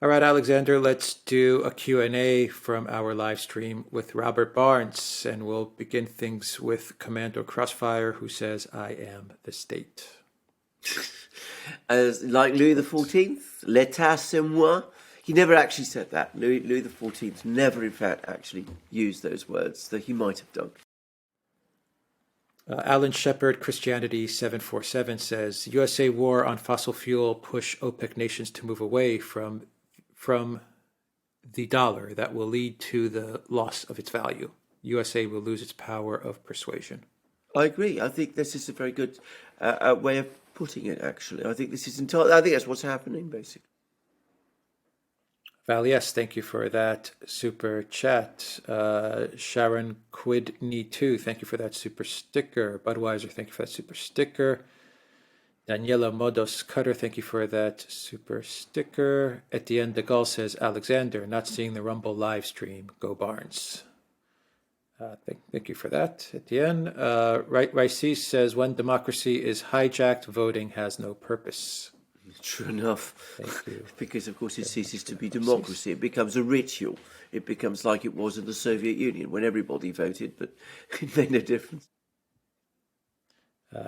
All right, Alexander, let's do a Q&A from our live stream with Robert Barnes, and we'll begin things with Commando Crossfire, who says, I am the state. As like Louis XIV, l'état c'est moi. He never actually said that. Louis XIV never, in fact, actually used those words, though he might have done. Alan Shepard, Christianity 747 says, USA war on fossil fuel push OPEC nations to move away from the dollar. That will lead to the loss of its value. USA will lose its power of persuasion. I agree. I think this is a very good way of putting it, actually. I think this is entirely. I think that's what's happening, basically. Val, yes, thank you for that super chat. Sharon Quidney 2, thank you for that super sticker. Budweiser, thank you for that super sticker. Daniela Modos Cutter, thank you for that super sticker. Etienne de Gaulle says, Alexander, not seeing the Rumble live stream. Go Barnes. Thank you for that, Etienne. Rice says, when democracy is hijacked, voting has no purpose. True enough. Thank you. Because, of course, it ceases to be democracy. It becomes a ritual. It becomes like it was in the Soviet Union when everybody voted, but it made no difference.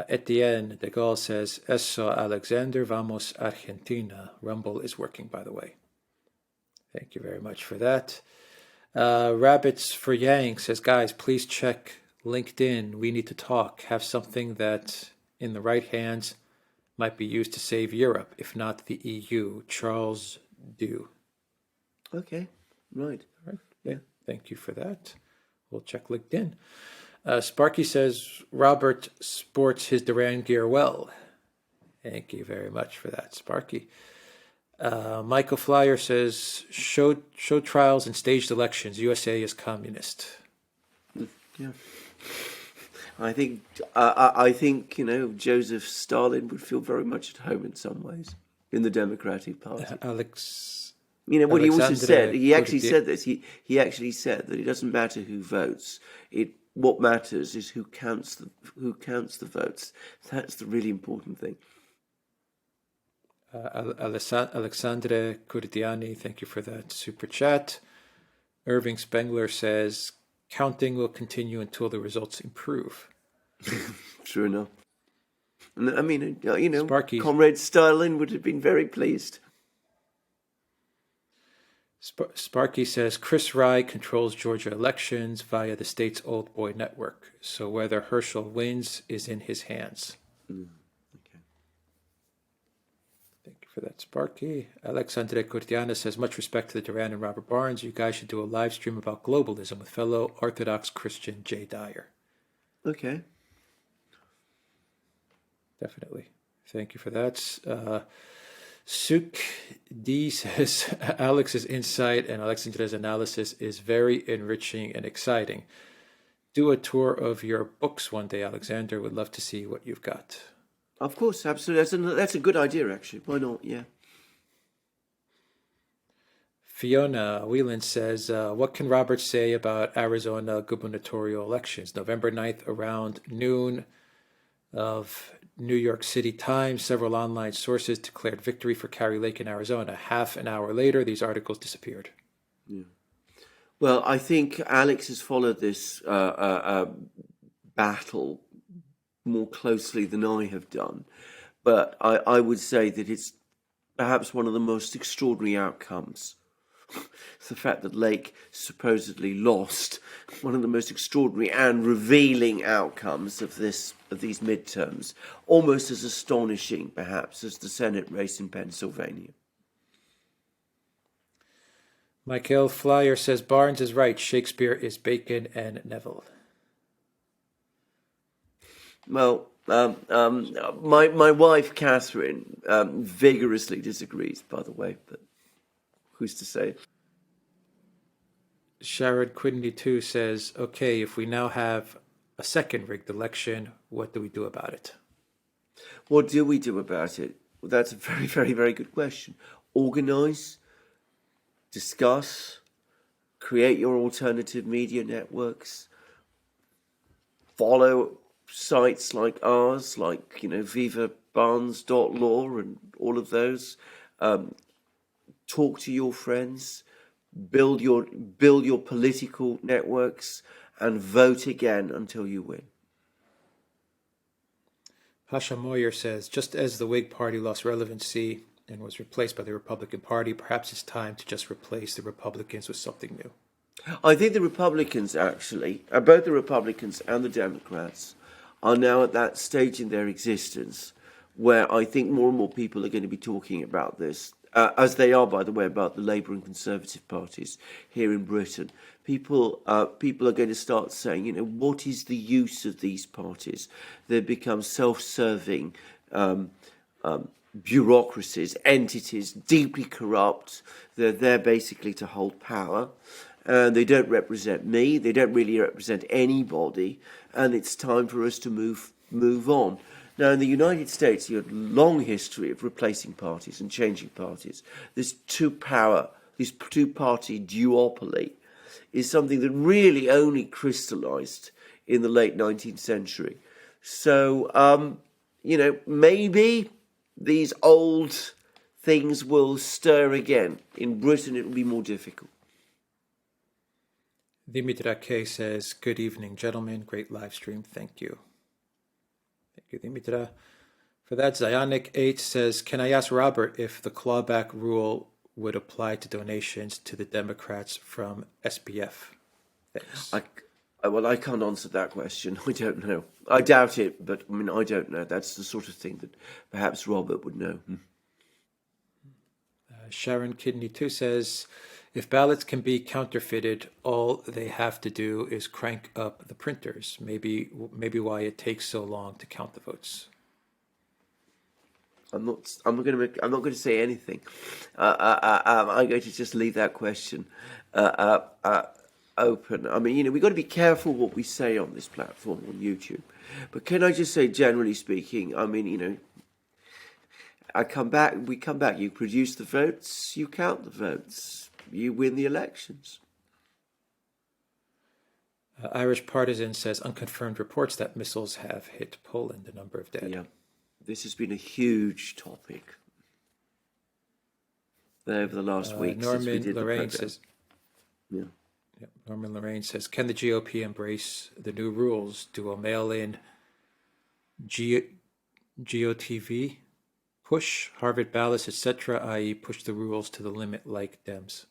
Etienne de Gaulle says, Eso Alexander, vamos Argentina. Rumble is working, by the way. Thank you very much for that. Rabbits for Yang says, guys, please check LinkedIn. We need to talk. Have something that in the right hands might be used to save Europe, if not the EU. Charles Dew. Okay, right. All right. Yeah, thank you for that. We'll check LinkedIn. Sparky says, Robert sports his Duran gear well. Thank you very much for that, Sparky. Michael Flyer says, show trials and staged elections. USA is communist. Yeah. I think Joseph Stalin would feel very much at home in some ways in the Democratic Party. What he also said, he actually said this. He actually said that it doesn't matter who votes. What matters is who counts the votes. That's the really important thing. Alexandre Kurdiani, thank you for that super chat. Irving Spengler says, counting will continue until the results improve. True enough. I mean, Sparky, Comrade Stalin would have been very pleased. Sparky says, Chris Rye controls Georgia elections via the state's old boy network. So whether Herschel wins is in his hands. Okay. Thank you for that, Sparky. Alexandre Cortiana says, much respect to the Duran and Robert Barnes. You guys should do a live stream about globalism with fellow Orthodox Christian Jay Dyer. Okay. Definitely. Thank you for that. Suk D says, Alex's insight and Alexandre's analysis is very enriching and exciting. Do a tour of your books one day, Alexander. Would love to see what you've got. Of course, absolutely. That's a good idea, actually. Why not? Yeah. Fiona Whelan says, what can Robert say about Arizona gubernatorial elections? November 9th around noon of New York City time, several online sources declared victory for Kari Lake in Arizona. Half an hour later, these articles disappeared. Yeah. Well, I think Alex has followed this battle more closely than I have done. But I would say that it's perhaps one of the most extraordinary outcomes. The fact that Lake supposedly lost, one of the most extraordinary and revealing outcomes of these midterms, almost as astonishing perhaps as the Senate race in Pennsylvania. Michael Flyer says Barnes is right. Shakespeare is Bacon and Neville. Well, my wife Catherine vigorously disagrees, by the way, but who's to say? Sharon Quidney too says, okay, if we now have a second rigged election, what do we do about it? What do we do about it? Well, that's a very, very, very good question. Organise, discuss, create your alternative media networks, follow sites like ours, like, vivabarnes.law and all of those. talk to your friends, build your political networks, and vote again until you win. Pasha Moyer says, just as the Whig Party lost relevancy and was replaced by the Republican Party, perhaps it's time to just replace the Republicans with something new. I think the Republicans, actually, both the Republicans and the Democrats, are now at that stage in their existence where I think more and more people are going to be talking about this, as they are, by the way, about the Labour and Conservative parties here in Britain. People are going to start saying, what is the use of these parties? They've become self-serving bureaucracies, entities, deeply corrupt. They're there basically to hold power. And they don't represent me. They don't really represent anybody. And it's time for us to move on. Now, in the United States, you have a long history of replacing parties and changing parties. This two-party duopoly is something that really only crystallized in the late 19th century. So, maybe these old things will stir again. In Britain, it will be more difficult. Dimitra K says, good evening, gentlemen. Great live stream. Thank you. Thank you, Dimitra. For that, Zionic 8 says, can I ask Robert if the clawback rule would apply to donations to the Democrats from SPF? Thanks. I can't answer that question. I don't know. I doubt it, but I don't know. That's the sort of thing that perhaps Robert would know. Sharon Kidney 2 says, if ballots can be counterfeited, all they have to do is crank up the printers. Maybe why it takes so long to count the votes. I'm not going to say anything. I'm going to just leave that question open. We've got to be careful what we say on this platform on YouTube. But can I just say, generally speaking, we come back. You produce the votes, you count the votes. You win the elections. Irish Partisan says unconfirmed reports that missiles have hit Poland, a number of dead. Yeah, this has been a huge topic over the last week. Norman Lorraine says, Norman Lorraine says, can the GOP embrace the new rules? Do a mail-in GOTV push, Harvard ballots, etc., i.e. push the rules to the limit like Dems?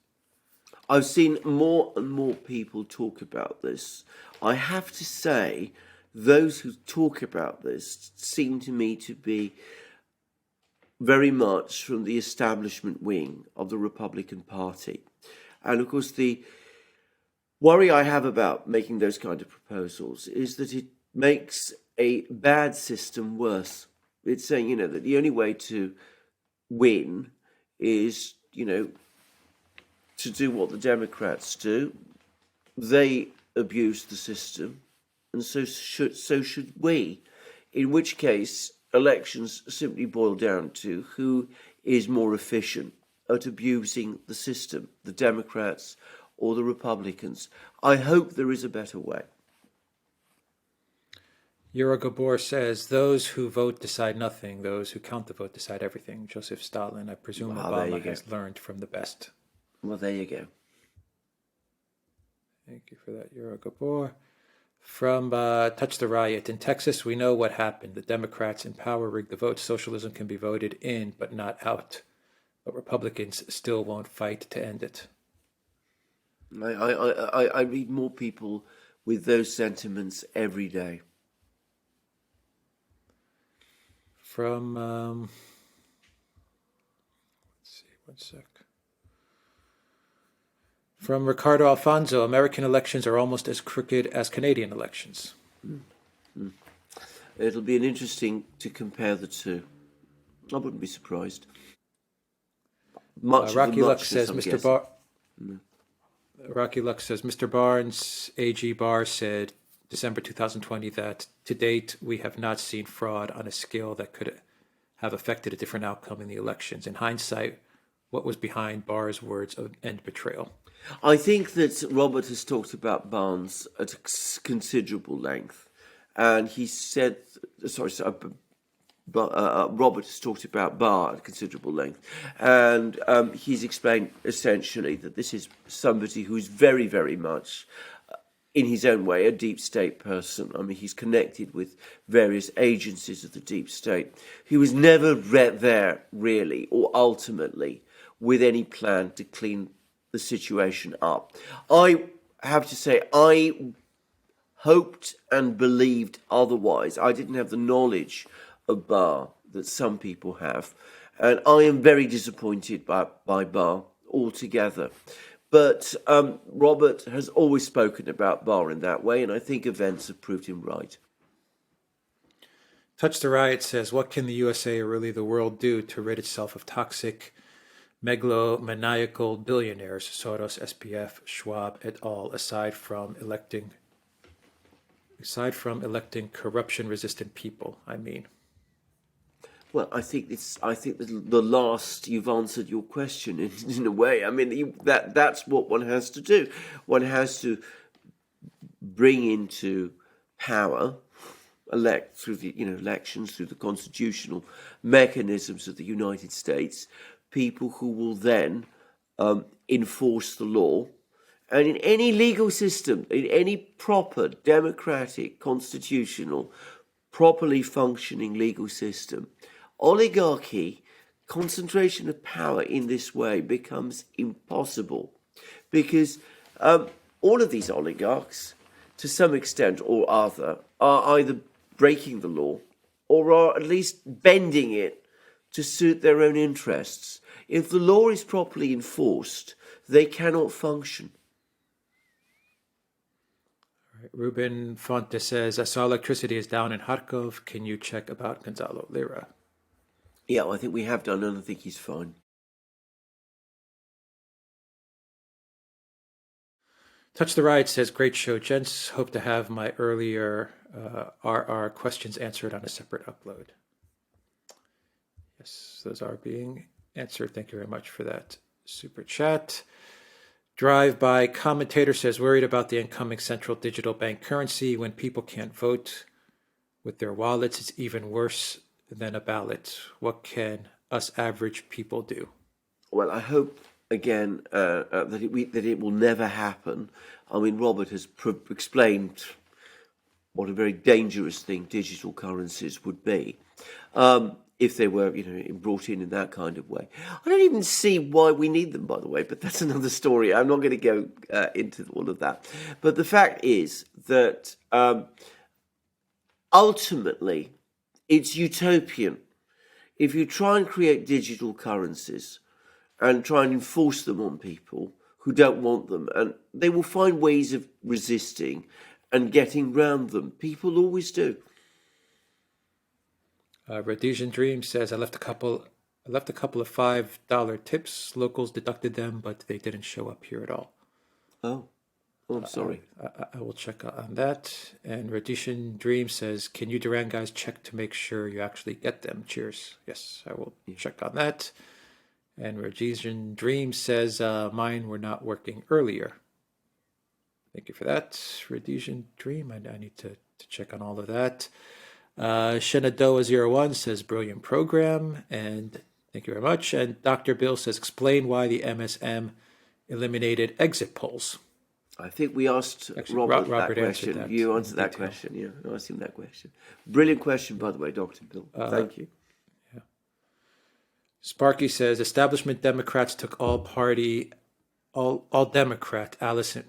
I've seen more and more people talk about this. I have to say, those who talk about this seem to me to be very much from the establishment wing of the Republican Party. And of course, the worry I have about making those kind of proposals is that it makes a bad system worse. It's saying, that the only way to win is, to do what the Democrats do. They abuse the system, and so should we. In which case, elections simply boil down to who is more efficient at abusing the system, the Democrats or the Republicans. I hope there is a better way. Yura Gabor says, those who vote decide nothing. Those who count the vote decide everything. Joseph Stalin, I presume Obama has learned from the best. Well, there you go. Thank you for that, Yura Gabor. From Touch the Riot. In Texas, we know what happened. The Democrats in power rigged the vote. Socialism can be voted in, but not out. But Republicans still won't fight to end it. I read more people with those sentiments every day. From, let's see, one sec. From Ricardo Alfonso, American elections are almost as crooked as Canadian elections. It'll be interesting to compare the two. I wouldn't be surprised. Rocky Luck says, Rocky Luck says, Mr. Barnes, AG Barr said December 2020 that to date we have not seen fraud on a scale that could have affected a different outcome in the elections. In hindsight, what was behind Barr's words of end betrayal? I think that Robert has talked about Barnes at considerable length, and he said, but Robert has talked about Barr at considerable length, and he's explained essentially that this is somebody who's very, very much, in his own way, a deep state person. I mean, he's connected with various agencies of the deep state. He was never there, really, or ultimately, with any plan to clean the situation up. I have to say, I hoped and believed otherwise. I didn't have the knowledge of Barr that some people have, and I am very disappointed by Barr altogether. But Robert has always spoken about Barr in that way, and I think events have proved him right. Touch the Riot says, what can the USA or really the world do to rid itself of toxic, megalomaniacal billionaires, Soros, SPF, Schwab, et al., aside from electing corruption-resistant people? I mean, well, I think the last you've answered your question in a way. I mean, that's what one has to do. One has to bring into power, elect through the elections, through the constitutional mechanisms of the United States, people who will then enforce the law. And in any legal system, in any proper democratic, constitutional, properly functioning legal system, oligarchy, concentration of power in this way becomes impossible, because all of these oligarchs, to some extent or other, are either breaking the law or are at least bending it to suit their own interests. If the law is properly enforced, they cannot function. Ruben Fonte says, I saw electricity is down in Kharkov. Can you check about Gonzalo Lira? Yeah, I think we have done, and I think he's fine. Touch the Riot says, great show, gents. Hope to have my earlier RR questions answered on a separate upload. Yes, those are being answered. Thank you very much for that super chat. Drive-by commentator says, worried about the incoming central digital bank currency. When people can't vote with their wallets, it's even worse than a ballot. What can us average people do? Well, I hope, again, that it will never happen. I mean, Robert has explained what a very dangerous thing digital currencies would be. If they were, brought in that kind of way. I don't even see why we need them, by the way, but that's another story. I'm not going to go into all of that. But the fact is that ultimately, it's utopian. If you try and create digital currencies and try and enforce them on people who don't want them, and they will find ways of resisting and getting round them. People always do. Rhodesian Dream says, I left a couple of $5 tips. Locals deducted them, but they didn't show up here at all. Oh, I'm sorry. I will check on that. And Rhodesian Dream says, can you Duran guys check to make sure you actually get them? Cheers. Yes, I will check on that. And Rhodesian Dream says, mine were not working earlier. Thank you for that, Rhodesian Dream. I need to check on all of that. Shenadoa01 says, brilliant program, and thank you very much. And Dr. Bill says, explain why the MSM eliminated exit polls. I think we asked Robert that question. You answered that question. Yeah, I asked him that question. Brilliant question, by the way, Dr. Bill. Thank you. Yeah. Sparky says, establishment Democrats took all Democrat Allison.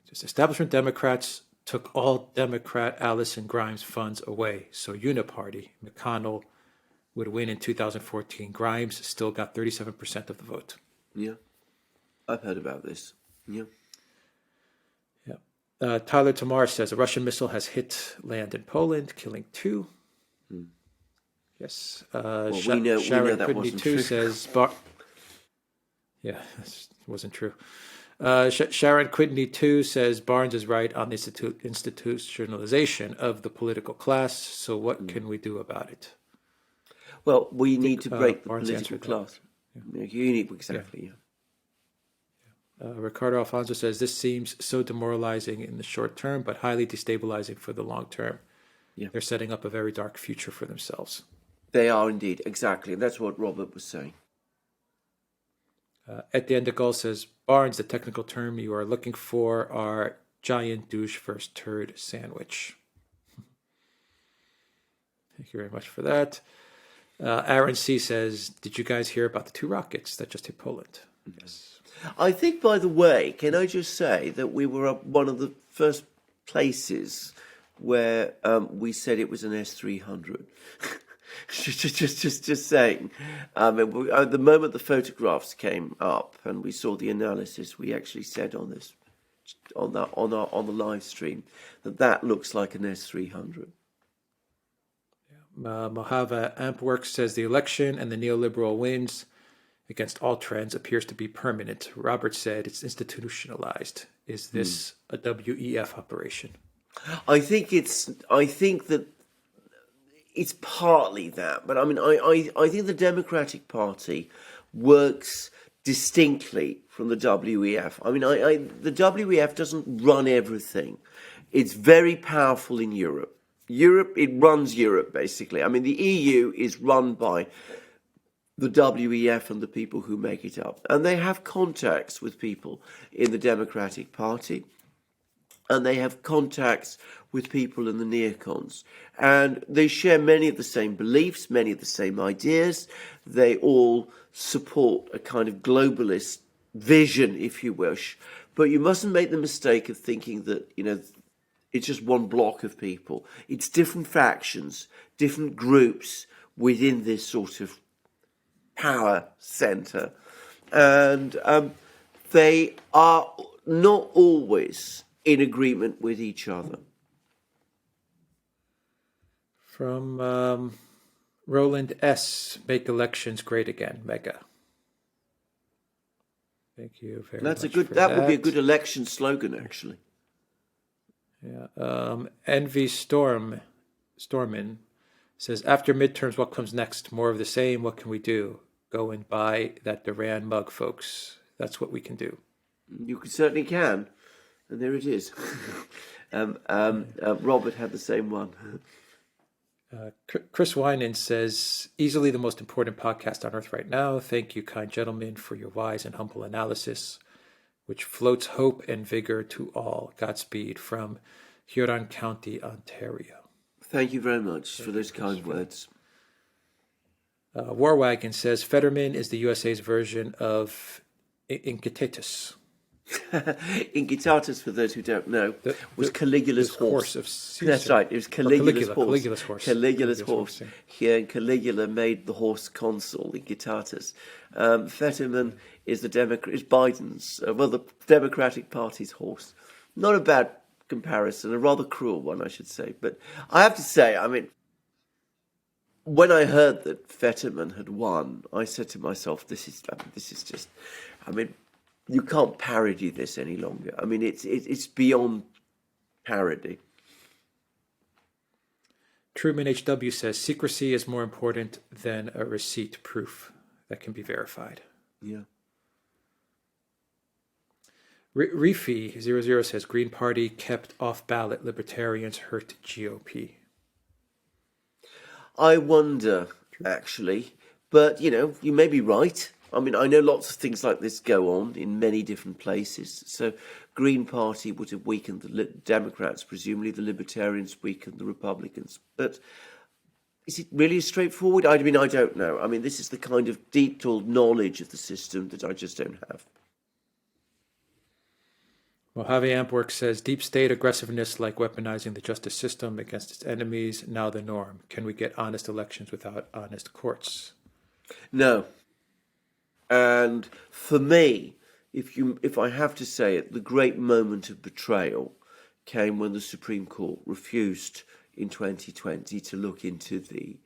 Establishment Democrats took all Democrat Allison Grimes funds away. So Uniparty, McConnell, would win in 2014. Grimes still got 37% of the vote. Yeah, I've heard about this. Yeah. Tyler Tamar says, a Russian missile has hit land in Poland, killing 2. Yes. Well, Sharon we know that Kudney wasn't 2 true. says, yeah, it wasn't true. Sharon Quidney, too, says Barnes is right on the institutionalization of the political class. So what can we do about it? Well, we need to break the Barnes political class. Yeah. You need, exactly, Ricardo Alfonso says, this seems so demoralizing in the short term, but highly destabilizing for the long term. Yeah. They're setting up a very dark future for themselves. They are indeed, exactly. That's what Robert was saying. At the end of goal says, Barnes, the technical term you are looking for are giant douche versus turd sandwich. Thank you very much for that. Aaron C says, did you guys hear about the 2 rockets that just hit Poland? Yes. I think, by the way, can I just say that we were up one of the first places where we said it was an S-300. just saying. At the moment the photographs came up and we saw the analysis, we actually said on the live stream that looks like an S-300. Mojave Ampworks says the election and the neoliberal wins against all trends appears to be permanent. Robert said it's institutionalized. Is this a WEF operation? I think that it's partly that, but I mean, I think the Democratic Party works distinctly from the WEF. I mean, the WEF doesn't run everything. It's very powerful in Europe. It runs Europe, basically. I mean, the EU is run by the WEF and the people who make it up. And they have contacts with people in the Democratic Party. And they have contacts with people in the neocons. And they share many of the same beliefs, many of the same ideas. They all support a kind of globalist vision, if you wish. But you mustn't make the mistake of thinking that, it's just one block of people. It's different factions, different groups within this sort of power center. And they are not always in agreement with each other. From Roland S., make elections great again, mega. Thank you very much. That would be a good election slogan, actually. Yeah. Envy Stormin says, after midterms, what comes next? More of the same. What can we do? Go and buy that Duran mug, folks. That's what we can do. You certainly can. And there it is. Robert had the same one. Chris Winan says, easily the most important podcast on earth right now. Thank you, kind gentlemen, for your wise and humble analysis, which floats hope and vigor to all. Godspeed from Huron County, Ontario. Thank you very much for those kind words. Warwagon says, Fetterman is the USA's version of Incitatus. Incitatus, for those who don't know, was Caligula's horse. Of Caesar. That's right, it was Caligula's horse. Caligula's horse. Here, and Caligula made the horse consul, Incitatus. Fetterman is is Biden's, the Democratic Party's horse. Not a bad comparison, a rather cruel one, I should say. But I have to say, I mean, when I heard that Fetterman had won, I said to myself, this is just, you can't parody this any longer. I mean, it's beyond parody. Truman HW says, secrecy is more important than a receipt proof that can be verified. Yeah. Reefy00 says, Green Party kept off ballot, libertarians hurt GOP. I wonder, actually, but, you may be right. I mean, I know lots of things like this go on in many different places. So Green Party would have weakened the Democrats, presumably the Libertarians weakened the Republicans. But is it really straightforward? I mean, I don't know. I mean, this is the kind of detailed knowledge of the system that I just don't have. Mojave Ampwork says, deep state aggressiveness like weaponizing the justice system against its enemies, now the norm. Can we get honest elections without honest courts? No. And for me, if I have to say it, the great moment of betrayal came when the Supreme Court refused in 2020 to look into the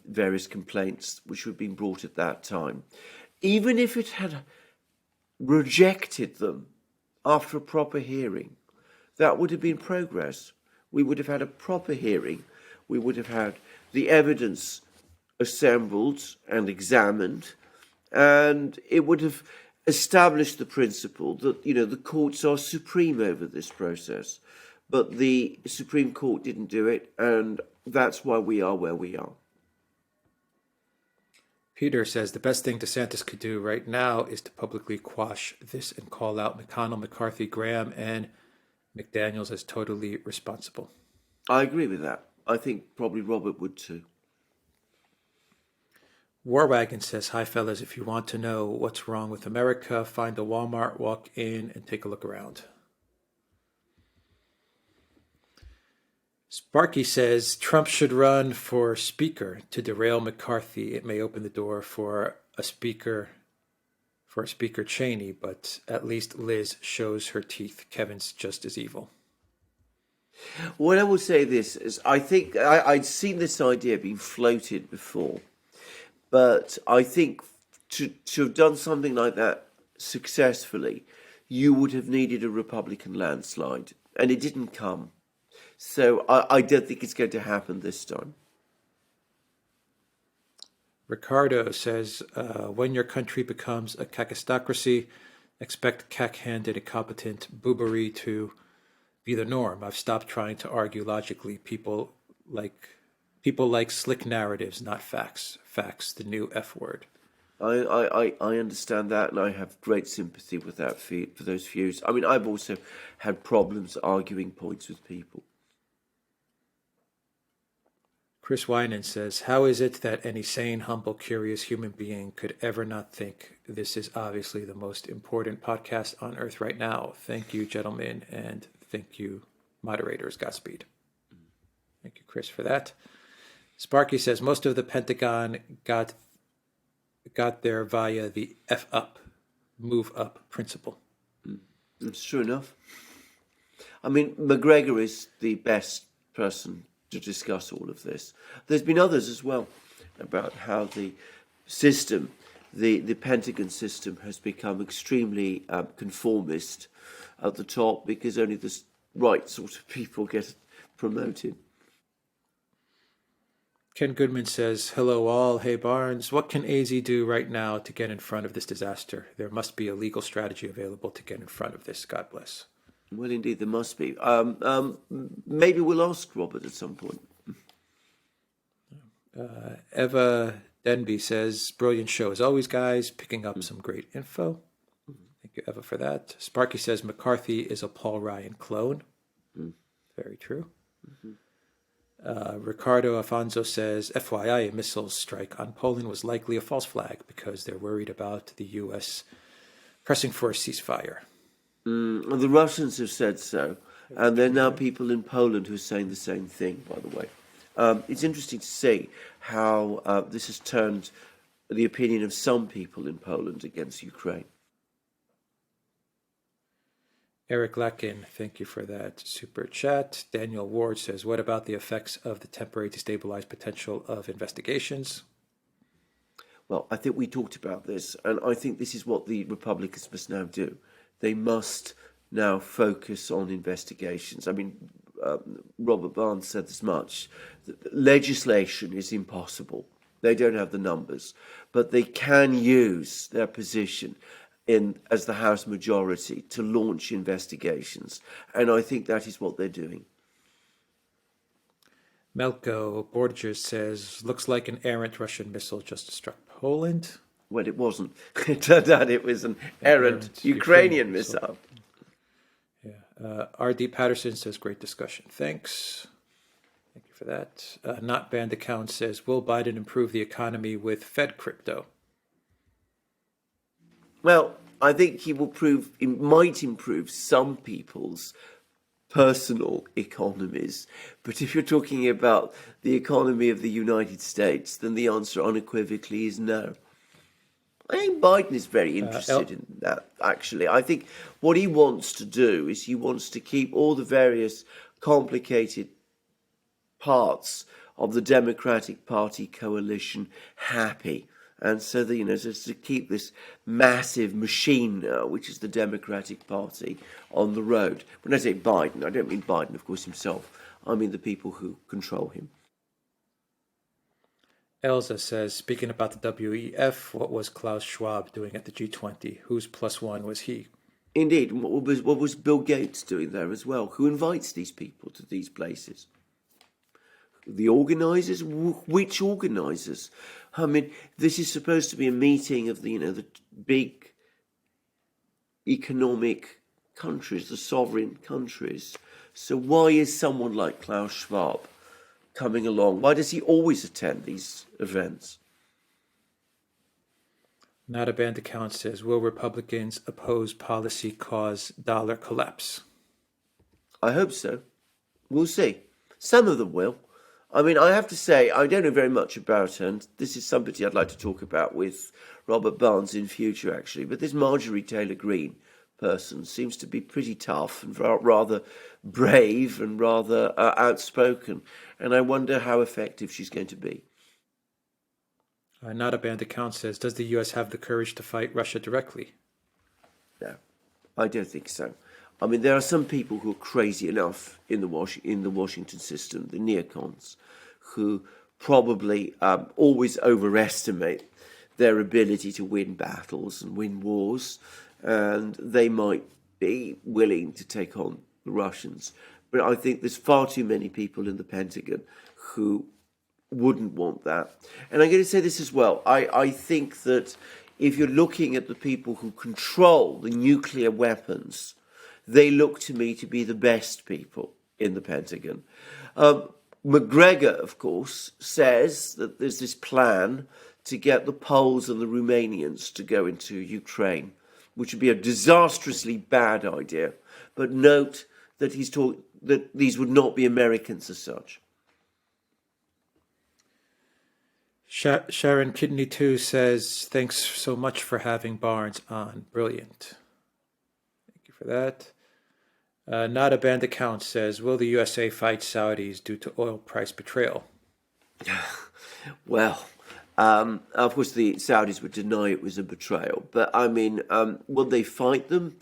various complaints which had been brought at that time. Even if it had rejected them after a proper hearing, that would have been progress. We would have had a proper hearing. We would have had the evidence assembled and examined, and it would have established the principle that, the courts are supreme over this process. But the Supreme Court didn't do it, and that's why we are where we are. Peter says the best thing DeSantis could do right now is to publicly quash this and call out McConnell, McCarthy, Graham, and McDaniels as totally responsible. I agree with that. I think probably Robert would too. Warwagon says, hi, fellas. If you want to know what's wrong with America, find a Walmart, walk in, and take a look around. Sparky says, Trump should run for speaker to derail McCarthy. It may open the door for a speaker Cheney, but at least Liz shows her teeth. Kevin's just as evil. What I will say this is, I think I'd seen this idea being floated before, but I think to have done something like that successfully, you would have needed a Republican landslide, and it didn't come. So I don't think it's going to happen this time. Ricardo says, when your country becomes a cacistocracy, expect cack-handed, incompetent boobery to be the norm. I've stopped trying to argue logically. People like slick narratives, not facts. Facts, the new F word. I understand that, and I have great sympathy with that for those views. I mean, I've also had problems arguing points with people. Chris Winan says, how is it that any sane, humble, curious human being could ever not think this is obviously the most important podcast on earth right now? Thank you, gentlemen, and thank you, moderators. Godspeed. Thank you, Chris, for that. Sparky says, most of the Pentagon got there via the F up, move up principle. It's true enough. I mean, McGregor is the best person to discuss all of this. There's been others as well about how the system, the Pentagon system, has become extremely conformist at the top because only the right sort of people get promoted. Ken Goodman says, hello all. Hey Barnes, what can AZ do right now to get in front of this disaster? There must be a legal strategy available to get in front of this. God bless. Well, indeed, there must be. Maybe we'll ask Robert at some point. Eva Denby says, brilliant show as always, guys. Picking up some great info. Thank you, Eva, for that. Sparky says, McCarthy is a Paul Ryan clone. Very true. Ricardo Afonso says, FYI, a missile strike on Poland was likely a false flag because they're worried about the U.S. pressing for a ceasefire. The Russians have said so, and there are now people in Poland who are saying the same thing, by the way. It's interesting to see how this has turned the opinion of some people in Poland against Ukraine. Eric Lakin, thank you for that super chat. Daniel Ward says, what about the effects of the temporary destabilized potential of investigations? Well, I think we talked about this, and I think this is what the Republicans must now do. They must now focus on investigations. I mean, Robert Barnes said as much. Legislation is impossible. They don't have the numbers, but they can use their position as the House majority to launch investigations. And I think that is what they're doing. Melko Borges says, looks like an errant Russian missile just struck Poland. Well, it wasn't. It turned out it was an errant Ukrainian missile. Yeah. R.D. Patterson says, great discussion. Thanks. Thank you for that. Not Banned Account says, will Biden improve the economy with Fed crypto? Well, I think he might improve some people's personal economies. But if you're talking about the economy of the United States, then the answer unequivocally is no. I think Biden is very interested in that, actually. I think what he wants to do is he wants to keep all the various complicated parts of the Democratic Party coalition happy. And so, just to keep this massive machine, which is the Democratic Party, on the road. When I say Biden, I don't mean Biden, of course, himself. I mean the people who control him. Elsa says, speaking about the WEF, what was Klaus Schwab doing at the G20? Whose plus one was he? Indeed. What was Bill Gates doing there as well? Who invites these people to these places? The organisers? Which organisers? I mean, this is supposed to be a meeting of the big economic countries, the sovereign countries. So why is someone like Klaus Schwab coming along? Why does he always attend these events? Not a banned account says, will Republicans oppose policy cause dollar collapse? I hope so. We'll see. Some of them will. I mean, I have to say, I don't know very much about her, and this is somebody I'd like to talk about with Robert Barnes in future, actually. But this Marjorie Taylor Greene person seems to be pretty tough and rather brave and rather outspoken, and I wonder how effective she's going to be. Not a banned account says, does the U.S. have the courage to fight Russia directly? No, I don't think so. I mean, there are some people who are crazy enough in the Washington system, the neocons, who probably always overestimate their ability to win battles and win wars, and they might be willing to take on the Russians. But I think there's far too many people in the Pentagon who wouldn't want that. And I'm going to say this as well. I think that if you're looking at the people who control the nuclear weapons, they look to me to be the best people in the Pentagon. McGregor, of course, says that there's this plan to get the Poles and the Romanians to go into Ukraine, which would be a disastrously bad idea. But note that that these would not be Americans as such. Sharon Kidney 2 says, thanks so much for having Barnes on. Brilliant. Thank you for that. Not a banned account says, will the USA fight Saudis due to oil price betrayal? Well, of course the Saudis would deny it was a betrayal. But I mean, will they fight them?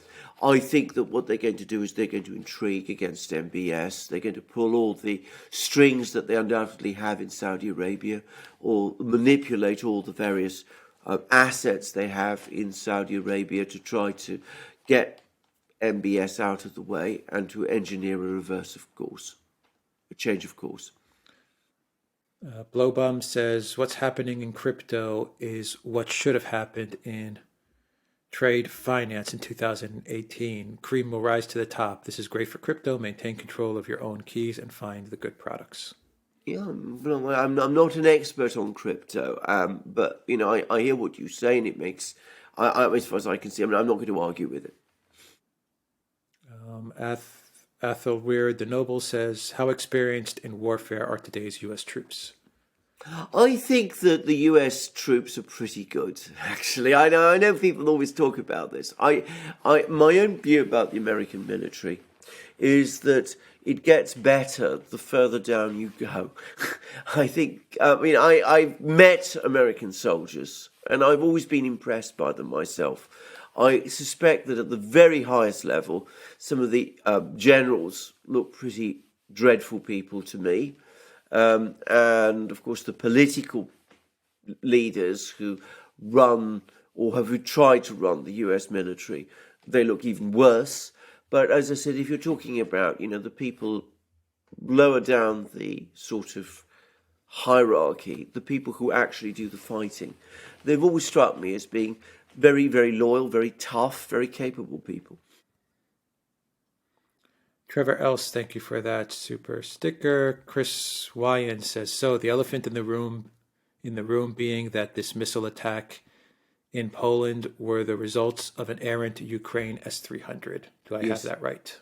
I think that what they're going to do is they're going to intrigue against MBS. They're going to pull all the strings that they undoubtedly have in Saudi Arabia, or manipulate all the various assets they have in Saudi Arabia to try to get MBS out of the way and to engineer a reverse of course, a change of course. Blowbum says, what's happening in crypto is what should have happened in trade finance in 2018. Cream will rise to the top. This is great for crypto. Maintain control of your own keys and find the good products. Yeah, I'm not an expert on crypto, but I hear what you say, and it makes, as far as I can see, I'm not going to argue with it. Athel Weird the Noble says, how experienced in warfare are today's U.S. troops? I think that the US troops are pretty good, actually. I know people always talk about this. My own view about the American military is that it gets better the further down you go. I've met American soldiers, and I've always been impressed by them myself. I suspect that at the very highest level, some of the generals look pretty dreadful people to me. And of course, the political leaders who run or who tried to run the US military, they look even worse. But as I said, if you're talking about, the people lower down the sort of hierarchy, the people who actually do the fighting, they've always struck me as being very, very loyal, very tough, very capable people. Trevor Else, thank you for that super sticker. Chris Wyan says, so the elephant in the room being that this missile attack in Poland were the results of an errant Ukraine S-300. Do I have that right?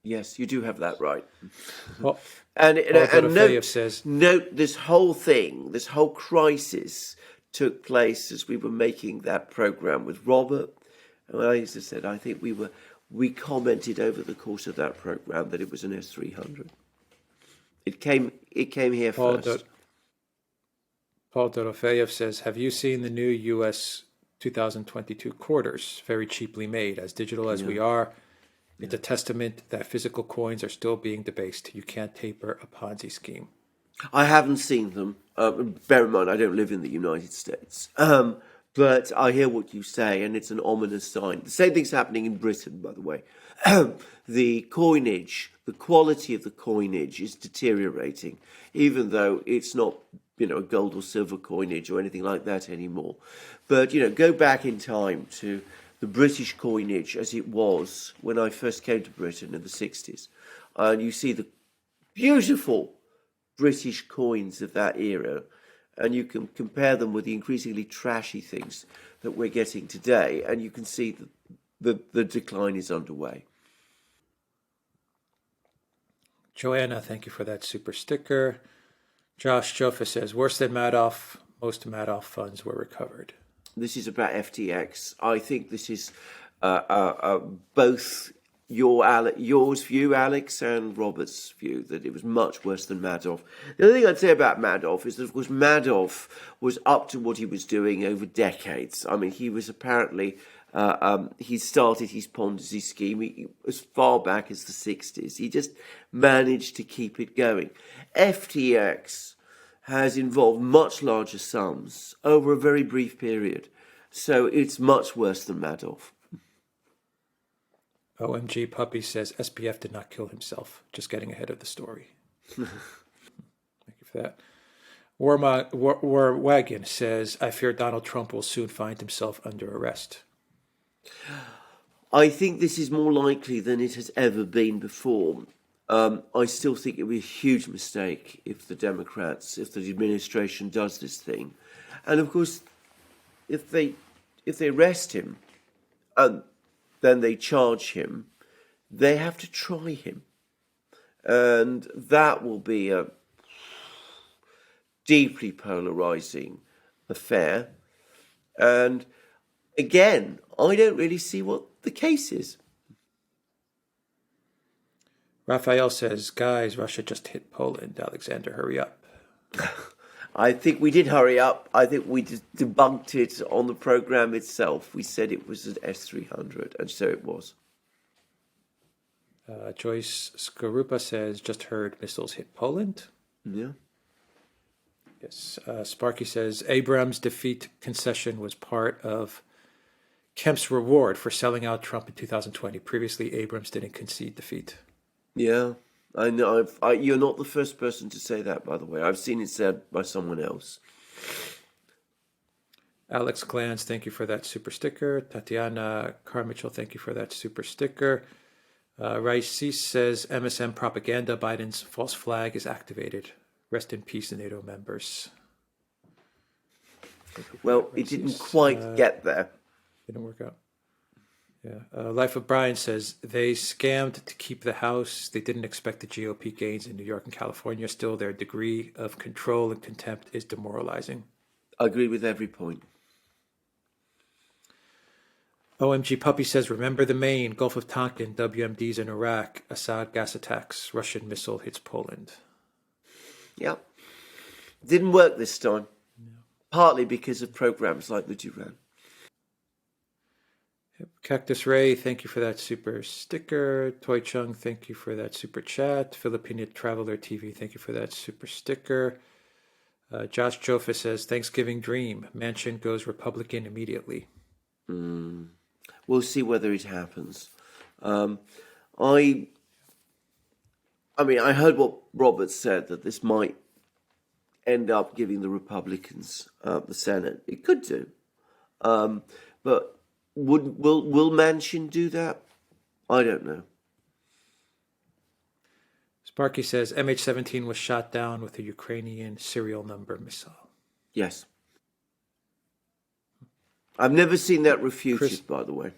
Yes, you do have that right. Well, and says, note this whole thing, this whole crisis took place as we were making that program with Robert. And as I said, I think we commented over the course of that program that it was an S-300. It came here first. Paul Dorofeyev says, have you seen the new U.S. 2022 quarters? Very cheaply made. As digital as we are, it's a testament that physical coins are still being debased. You can't taper a Ponzi scheme. I haven't seen them. Bear in mind, I don't live in the United States. But I hear what you say, and it's an ominous sign. The same thing's happening in Britain, by the way. The coinage, the quality of the coinage is deteriorating, even though it's not, a gold or silver coinage or anything like that anymore. But, go back in time to the British coinage as it was when I first came to Britain in the 60s. And you see the beautiful British coins of that era, and you can compare them with the increasingly trashy things that we're getting today, and you can see that the decline is underway. Joanna, thank you for that super sticker. Josh Joffa says, worse than Madoff, most Madoff funds were recovered. This is about FTX. I think this is both yours view, Alex, and Robert's view, that it was much worse than Madoff. The other thing I'd say about Madoff is that, of course, Madoff was up to what he was doing over decades. I mean, he was apparently, he started his Ponzi scheme as far back as the 60s. He just managed to keep it going. FTX has involved much larger sums over a very brief period. So it's much worse than Madoff. OMG Puppy says SPF did not kill himself, just getting ahead of the story. Thank you for that. War Wagon says, I fear Donald Trump will soon find himself under arrest. I think this is more likely than it has ever been before. I still think it would be a huge mistake if the administration does this thing. And of course, if they arrest him and then they charge him, they have to try him. And that will be a deeply polarizing affair. And again, I don't really see what the case is. Raphael says, guys, Russia just hit Poland. Alexander, hurry up. I think we did hurry up. I think we just debunked it on the program itself. We said it was an S-300, and so it was. Joyce Skorupa says, just heard missiles hit Poland. Yeah. Yes. Sparky says, Abrams' defeat concession was part of Kemp's reward for selling out Trump in 2020. Previously, Abrams didn't concede defeat. Yeah, I know. You're not the first person to say that, by the way. I've seen it said by someone else. Alex Glantz, thank you for that super sticker. Tatiana Carmichael, thank you for that super sticker. Rice says, MSM propaganda, Biden's false flag is activated. Rest in peace, NATO members. Well, it didn't quite get there. Didn't work out. Yeah. Life of Brian says, they scammed to keep the House. They didn't expect the GOP gains in New York and California. Still, their degree of control and contempt is demoralizing. I agree with every point. OMG Puppy says, remember the Maine, Gulf of Tonkin, WMDs in Iraq, Assad gas attacks, Russian missile hits Poland. Yeah. Didn't work this time. No. Partly because of programs like the Duran. Cactus Ray, thank you for that super sticker. Toy Chung, thank you for that super chat. Filipina Traveler TV, thank you for that super sticker. Josh Joffa says, Thanksgiving dream. Manchin goes Republican immediately. We'll see whether it happens. I mean, I heard what Robert said, that this might end up giving the Republicans the Senate. It could do. But will Manchin do that? I don't know. Sparky says MH17 was shot down with a Ukrainian serial number missile. Yes. I've never seen that refuted, by the way.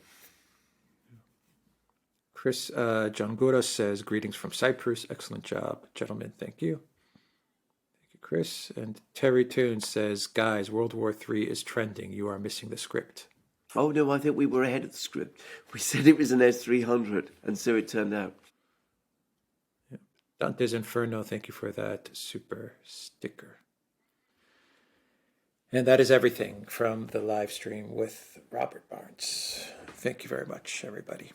Chris Jangura says, greetings from Cyprus. Excellent job, gentlemen. Thank you. Thank you, Chris. And Terry Toon says, guys, World War III is trending. You are missing the script. Oh, no, I think we were ahead of the script. We said it was an S-300, and so it turned out. Yep. Dante's Inferno, thank you for that super sticker. And that is everything from the live stream with Robert Barnes. Thank you very much, everybody.